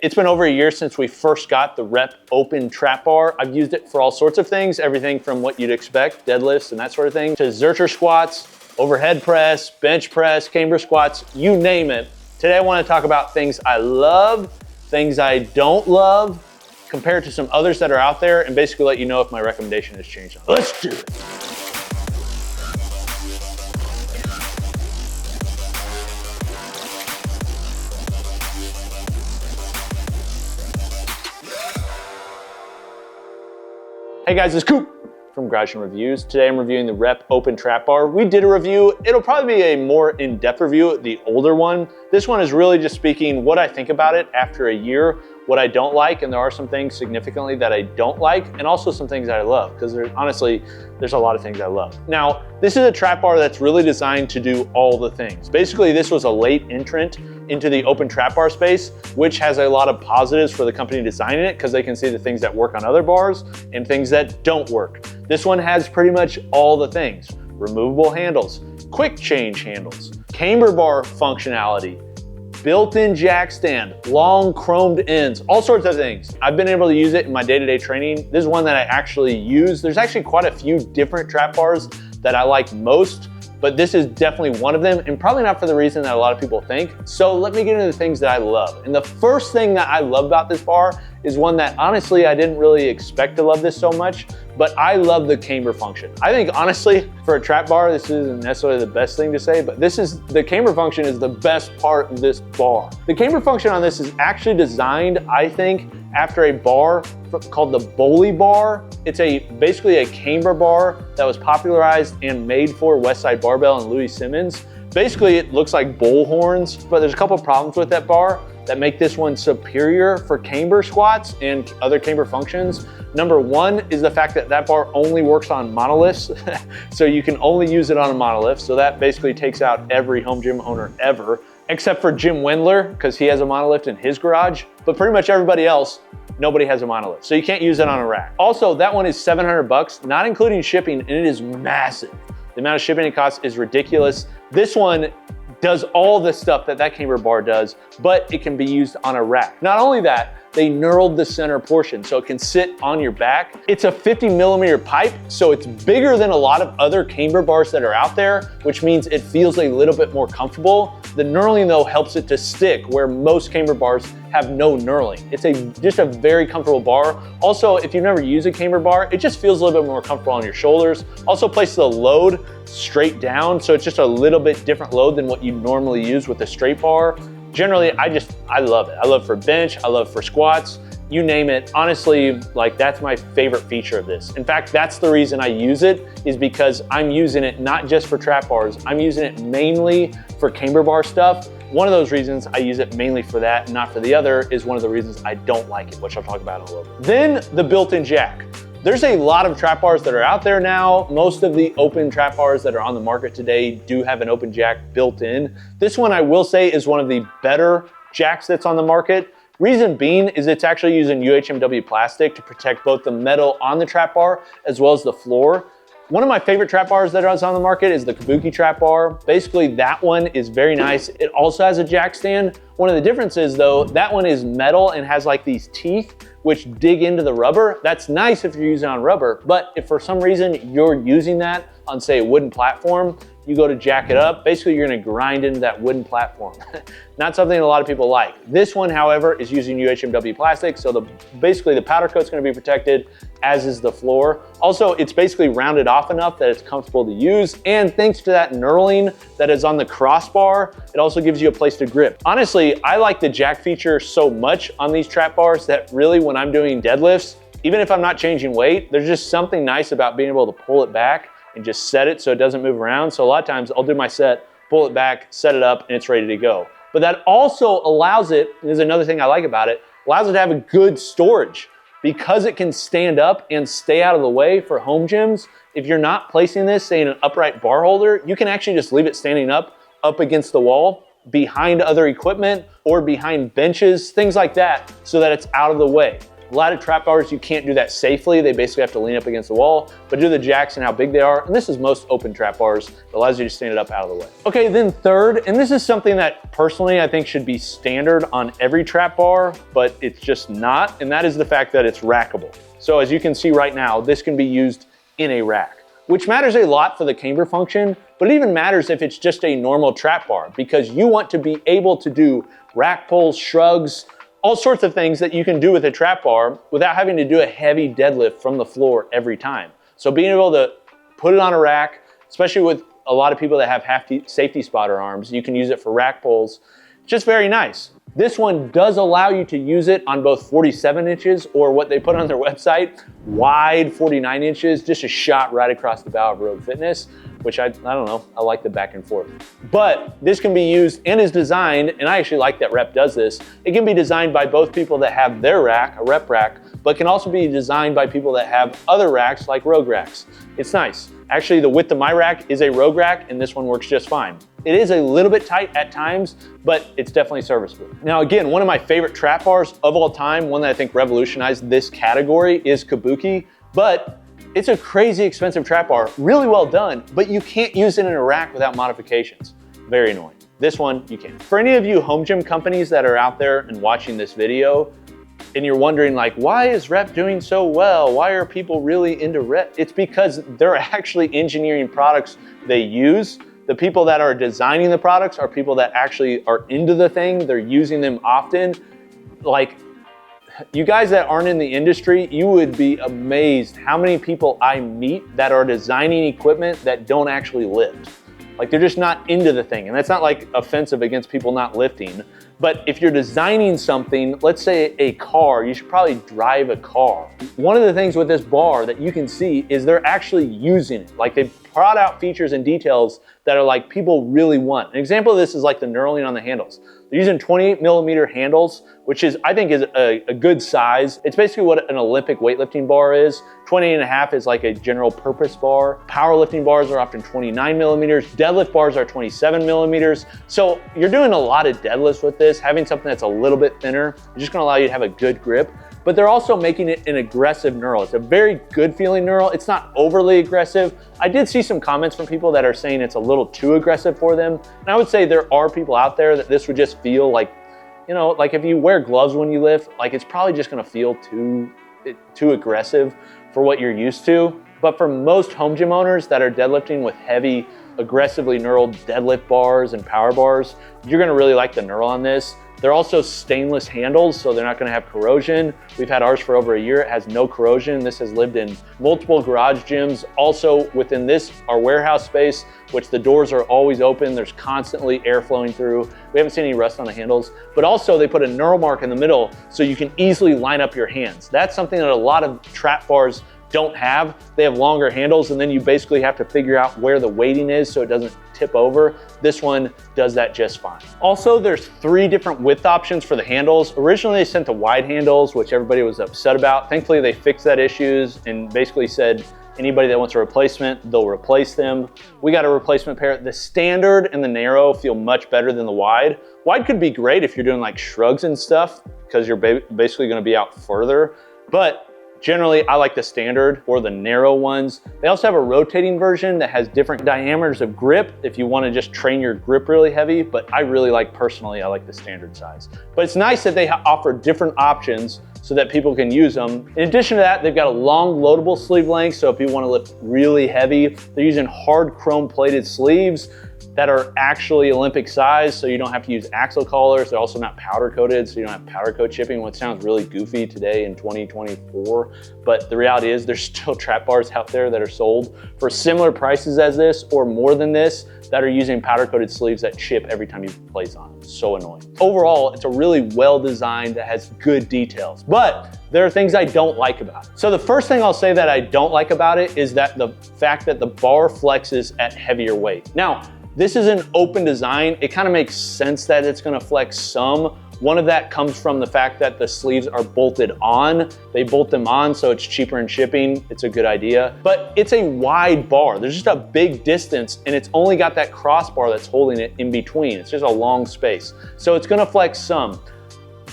It's been over a year since we first got the Rep Open Trap Bar. I've used it for all sorts of things, everything from what you'd expect, deadlifts and that sort of thing, to Zercher squats, overhead press, bench press, camber squats, you name it. Today I want to talk about things I love, things I don't love, compared to some others that are out there, and basically let you know if my recommendation has changed. Let's do it. Hey guys, it's Coop from Garage and Reviews. Today I'm reviewing the Rep Open Trap Bar. We did a review. It'll probably be a more in-depth review, the older one. This one is really just speaking what I think about it after a year, what I don't like, and there are some things significantly that I don't like, and also some things that I love, because honestly, there's a lot of things I love. Now, this is a trap bar that's really designed to do all the things. Basically, this was a late entrant into the open trap bar space, which has a lot of positives for the company designing it, because they can see the things that work on other bars and things that don't work. This one has pretty much all the things. Removable handles, quick change handles, camber bar functionality, built-in jack stand, long chromed ends, all sorts of things. I've been able to use it in my day-to-day training. This is one that I actually use. There's actually quite a few different trap bars that I like most, but this is definitely one of them, and probably not for the reason that a lot of people think. So let me get into the things that I love. And the first thing that I love about this bar is one that honestly I didn't really expect to love this so much, but I love the camber function. I think honestly, for a trap bar, this isn't necessarily the best thing to say, but the camber function is the best part of this bar. The camber function on this is actually designed, I think, after a bar called the Bowley bar. It's basically a camber bar that was popularized and made for Westside Barbell and Louis Simmons. Basically, it looks like bull horns, but there's a couple problems with that bar that make this one superior for camber squats and other camber functions. Number one is the fact that that bar only works on monoliths. So you can only use it on a monolith. So that basically takes out every home gym owner ever, except for Jim Wendler, because he has a monolith in his garage. But pretty much everybody else, nobody has a monolith. So you can't use it on a rack. Also, that one is $700, not including shipping, and it is massive. The amount of shipping it costs is ridiculous. This one does all the stuff that that camber bar does, but it can be used on a rack. Not only that, they knurled the center portion so it can sit on your back. It's a 50mm pipe, so it's bigger than a lot of other camber bars that are out there, which means it feels a little bit more comfortable. The knurling though helps it to stick, where most camber bars have no knurling. It's just a very comfortable bar. Also, if you've never used a camber bar, it just feels a little bit more comfortable on your shoulders. Also places the load straight down, so it's just a little bit different load than what you normally use with a straight bar. Generally, I love it. I love it for bench, I love it for squats, you name it. Honestly, like that's my favorite feature of this. In fact, that's the reason I use it, is because I'm using it not just for trap bars, I'm using it mainly for camber bar stuff. One of those reasons I use it mainly for that, not for the other, is one of the reasons I don't like it, which I'll talk about in a little bit. Then the built-in jack. There's a lot of trap bars that are out there now. Most of the open trap bars that are on the market today do have an open jack built in. This one I will say is one of the better jacks that's on the market. Reason being is it's actually using UHMW plastic to protect both the metal on the trap bar as well as the floor. One of my favorite trap bars that is on the market is the Kabuki trap bar. Basically, that one is very nice. It also has a jack stand. One of the differences though, that one is metal and has like these teeth which dig into the rubber. That's nice if you're using it on rubber, but if for some reason you're using that on, say, a wooden platform, you go to jack it up, basically you're gonna grind into that wooden platform. Not something a lot of people like. This one, however, is using UHMW plastic, so basically the powder coat's gonna be protected, as is the floor. Also, it's basically rounded off enough that it's comfortable to use, and thanks to that knurling that is on the crossbar, it also gives you a place to grip. Honestly, I like the jack feature so much on these trap bars that really when I'm doing deadlifts, even if I'm not changing weight, there's just something nice about being able to pull it back and just set it so it doesn't move around. So a lot of times I'll do my set, pull it back, set it up, and it's ready to go. But that also allows it, and there's another thing I like about it, allows it to have a good storage. Because it can stand up and stay out of the way for home gyms, if you're not placing this, say, in an upright bar holder, you can actually just leave it standing up against the wall, behind other equipment, or behind benches, things like that, so that it's out of the way. A lot of trap bars, you can't do that safely. They basically have to lean up against the wall, but due to the jacks and how big they are, and this is most open trap bars, it allows you to stand it up out of the way. Okay, then third, and this is something that personally I think should be standard on every trap bar, but it's just not, and that is the fact that it's rackable. So as you can see right now, this can be used in a rack, which matters a lot for the camber function, but it even matters if it's just a normal trap bar, because you want to be able to do rack pulls, shrugs, all sorts of things that you can do with a trap bar without having to do a heavy deadlift from the floor every time. So being able to put it on a rack, especially with a lot of people that have safety spotter arms, you can use it for rack pulls. Just very nice. This one does allow you to use it on both 47 inches or what they put on their website, wide 49 inches, just a shot right across the bow of Rogue Fitness, which I don't know, I like the back and forth. But this can be used and is designed, and I actually like that Rep does this, it can be designed by both people that have their rack, a Rep rack, but can also be designed by people that have other racks like Rogue racks. It's nice. Actually, the width of my rack is a Rogue rack, and this one works just fine. It is a little bit tight at times, but it's definitely serviceable. Now again, one of my favorite trap bars of all time, one that I think revolutionized this category, is Kabuki, but it's a crazy expensive trap bar, really well done, but you can't use it in a rack without modifications. Very annoying. This one, you can. For any of you home gym companies that are out there and watching this video, and you're wondering like, why is Rep doing so well? Why are people really into Rep? It's because they're actually engineering products they use. The people that are designing the products are people that actually are into the thing. They're using them often. Like, you guys that aren't in the industry, you would be amazed how many people I meet that are designing equipment that don't actually lift. Like, they're just not into the thing. And that's not like offensive against people not lifting. But if you're designing something, let's say a car, you should probably drive a car. One of the things with this bar that you can see is they're actually using it. Like, they've brought out features and details that are like people really want. An example of this is like the knurling on the handles. They're using 28mm handles, which is, I think, is a good size. It's basically what an Olympic weightlifting bar is. 28.5 is like a general purpose bar. Powerlifting bars are often 29mm. Deadlift bars are 27mm. So you're doing a lot of deadlifts with this. Having something that's a little bit thinner is just gonna allow you to have a good grip. But they're also making it an aggressive knurl. It's a very good feeling knurl. It's not overly aggressive. I did see some comments from people that are saying it's a little too aggressive for them. And I would say there are people out there that this would just feel like, you know, like if you wear gloves when you lift, like it's probably just gonna feel too aggressive for what you're used to. But for most home gym owners that are deadlifting with heavy, aggressively knurled deadlift bars and power bars, you're gonna really like the knurl on this. They're also stainless handles, so they're not gonna have corrosion. We've had ours for over a year. It has no corrosion. This has lived in multiple garage gyms. Also within this, our warehouse space, which the doors are always open. There's constantly air flowing through. We haven't seen any rust on the handles, but also they put a knurl mark in the middle so you can easily line up your hands. That's something that a lot of trap bars don't have. They have longer handles, and then you basically have to figure out where the weighting is so it doesn't tip over. This one does that just fine. Also, there's 3 different width options for the handles. Originally, they sent the wide handles, which everybody was upset about. Thankfully, they fixed that issues and basically said anybody that wants a replacement, they'll replace them. We got a replacement pair. The standard and the narrow feel much better than the wide. Wide could be great if you're doing like shrugs and stuff because you're basically gonna be out further, but generally, I like the standard or the narrow ones. They also have a rotating version that has different diameters of grip if you want to just train your grip really heavy, but I really like, personally, I like the standard size. But it's nice that they offer different options so that people can use them. In addition to that, they've got a long loadable sleeve length, so if you want to lift really heavy, they're using hard chrome plated sleeves that are actually Olympic size, so you don't have to use axle collars. They're also not powder coated, so you don't have powder coat chipping, which sounds really goofy today in 2024. But the reality is there's still trap bars out there that are sold for similar prices as this or more than this that are using powder coated sleeves that chip every time you place on them. So annoying. Overall, it's a really well designed that has good details, but there are things I don't like about it. So the first thing I'll say that I don't like about it is that the fact that the bar flexes at heavier weight. Now, this is an open design. It kind of makes sense that it's gonna flex some. One of that comes from the fact that the sleeves are bolted on. They bolt them on so it's cheaper in shipping. It's a good idea, but it's a wide bar. There's just a big distance and it's only got that crossbar that's holding it in between. It's just a long space. So it's gonna flex some.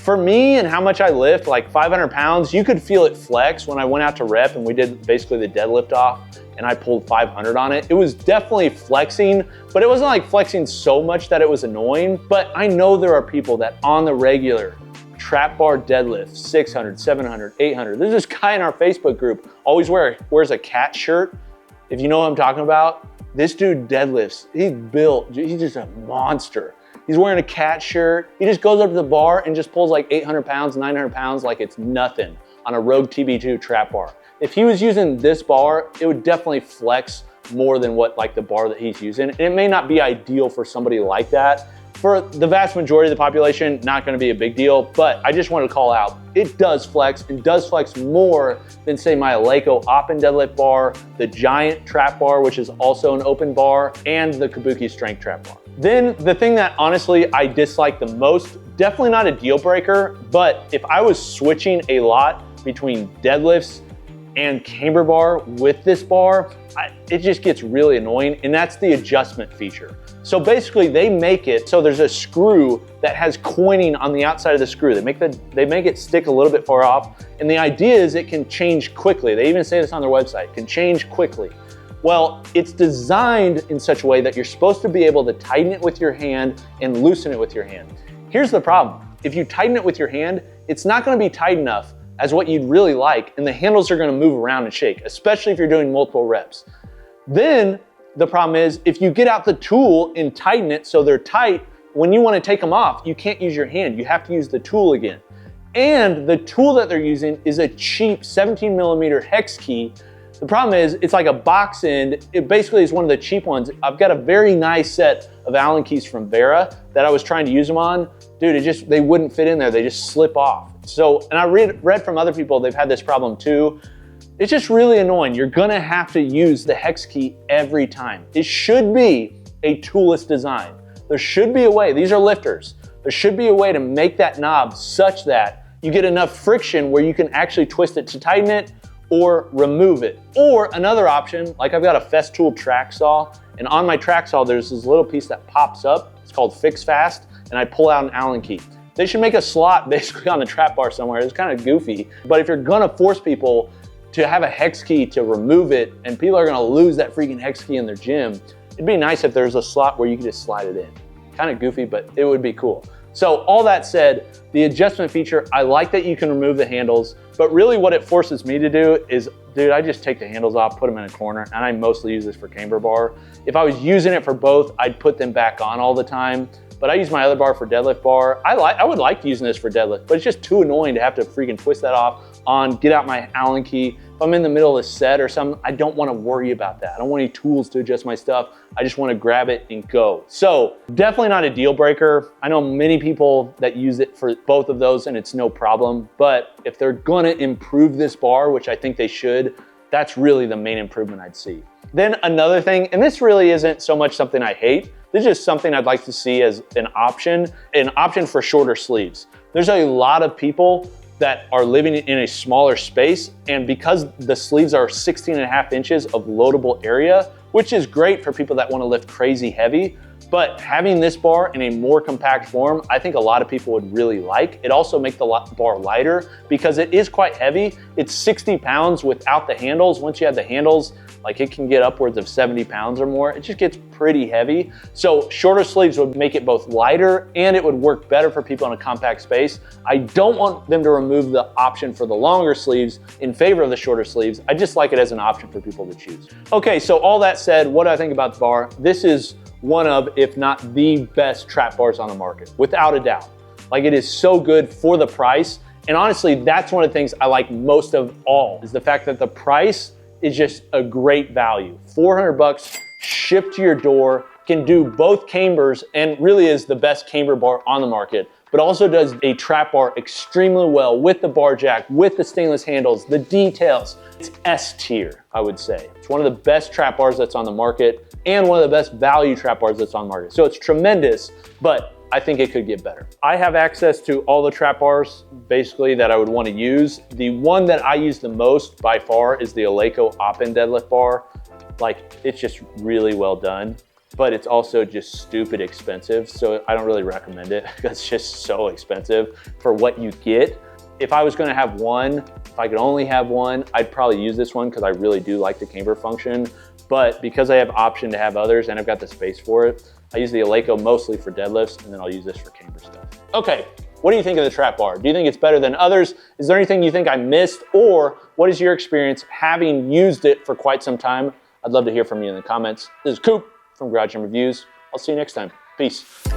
For me and how much I lift, like 500 pounds, you could feel it flex when I went out to rep and we did basically the deadlift off and I pulled 500 on it. It was definitely flexing, but it wasn't like flexing so much that it was annoying. But I know there are people that on the regular trap bar deadlift, 600, 700, 800. There's this guy in our Facebook group, always wears a cat shirt. If you know what I'm talking about, this dude deadlifts. He's built, he's just a monster. He's wearing a cat shirt. He just goes up to the bar and just pulls like 800 pounds, 900 pounds like it's nothing on a Rogue TB2 trap bar. If he was using this bar, it would definitely flex more than what like the bar that he's using. And it may not be ideal for somebody like that. For the vast majority of the population, not gonna be a big deal, but I just wanted to call out, it does flex and does flex more than say my Eleiko Oppen deadlift bar, the Giant trap bar, which is also an open bar, and the Kabuki strength trap bar. Then the thing that honestly I dislike the most, definitely not a deal breaker, but if I was switching a lot between deadlifts and camber bar with this bar, it just gets really annoying, and that's the adjustment feature. So basically they make it so there's a screw that has coining on the outside of the screw. They make it stick a little bit far off, and the idea is it can change quickly. They even say this on their website, can change quickly. Well, it's designed in such a way that you're supposed to be able to tighten it with your hand and loosen it with your hand. Here's the problem. If you tighten it with your hand, it's not gonna be tight enough as what you'd really like, and the handles are gonna move around and shake, especially if you're doing multiple reps. Then the problem is if you get out the tool and tighten it so they're tight, when you wanna take them off, you can't use your hand, you have to use the tool again. And the tool that they're using is a cheap 17mm hex key. The problem is it's like a box end. It basically is one of the cheap ones. I've got a very nice set of Allen keys from Vera that I was trying to use them on. Dude, they wouldn't fit in there. They just slip off. So, and I read from other people, they've had this problem too. It's just really annoying. You're gonna have to use the hex key every time. It should be a toolless design. There should be a way, these are lifters. There should be a way to make that knob such that you get enough friction where you can actually twist it to tighten it or remove it. Or another option, like I've got a Festool track saw, and on my track saw, there's this little piece that pops up. It's called Fix Fast, and I pull out an Allen key. They should make a slot basically on the trap bar somewhere. It's kind of goofy, but if you're gonna force people to have a hex key to remove it, and people are gonna lose that freaking hex key in their gym, it'd be nice if there's a slot where you could just slide it in. Kind of goofy, but it would be cool. So all that said, the adjustment feature, I like that you can remove the handles, but really what it forces me to do is, dude, I just take the handles off, put them in a corner, and I mostly use this for camber bar. If I was using it for both, I'd put them back on all the time, but I use my other bar for deadlift bar. I would like using this for deadlift, but it's just too annoying to have to freaking twist that off, on, get out my Allen key. If I'm in the middle of a set or something, I don't wanna worry about that. I don't want any tools to adjust my stuff. I just wanna grab it and go. So definitely not a deal breaker. I know many people that use it for both of those and it's no problem, but if they're gonna improve this bar, which I think they should, that's really the main improvement I'd see. Then another thing, and this really isn't so much something I hate, this is just something I'd like to see as an option for shorter sleeves. There's a lot of people that are living in a smaller space, and because the sleeves are 16.5 inches of loadable area, which is great for people that wanna lift crazy heavy, but having this bar in a more compact form, I think a lot of people would really like. It also makes the bar lighter because it is quite heavy. It's 60 pounds without the handles. Once you have the handles, like it can get upwards of 70 pounds or more. It just gets pretty heavy. So shorter sleeves would make it both lighter and it would work better for people in a compact space. I don't want them to remove the option for the longer sleeves in favor of the shorter sleeves. I just like it as an option for people to choose. Okay, so all that said, what do I think about the bar? This is one of, if not the best trap bars on the market, without a doubt. Like it is so good for the price. And honestly, that's one of the things I like most of all, is the fact that the price is just a great value. 400 bucks shipped to your door, can do both cambers and really is the best camber bar on the market, but also does a trap bar extremely well with the bar jack, with the stainless handles, the details. It's S tier, I would say. It's one of the best trap bars that's on the market and one of the best value trap bars that's on the market. So it's tremendous, but I think it could get better. I have access to all the trap bars basically that I would want to use. The one that I use the most by far is the Eleiko Oppen deadlift bar. Like it's just really well done. but it's also just stupid expensive. So I don't really recommend it because it's just so expensive for what you get. If I was gonna have one, if I could only have one, I'd probably use this one because I really do like the camber function. But because I have option to have others and I've got the space for it, I use the Eleiko mostly for deadlifts, and then I'll use this for camber stuff. Okay, what do you think of the trap bar? Do you think it's better than others? Is there anything you think I missed? Or what is your experience having used it for quite some time? I'd love to hear from you in the comments. This is Coop from Garage Gym Reviews. I'll see you next time. Peace.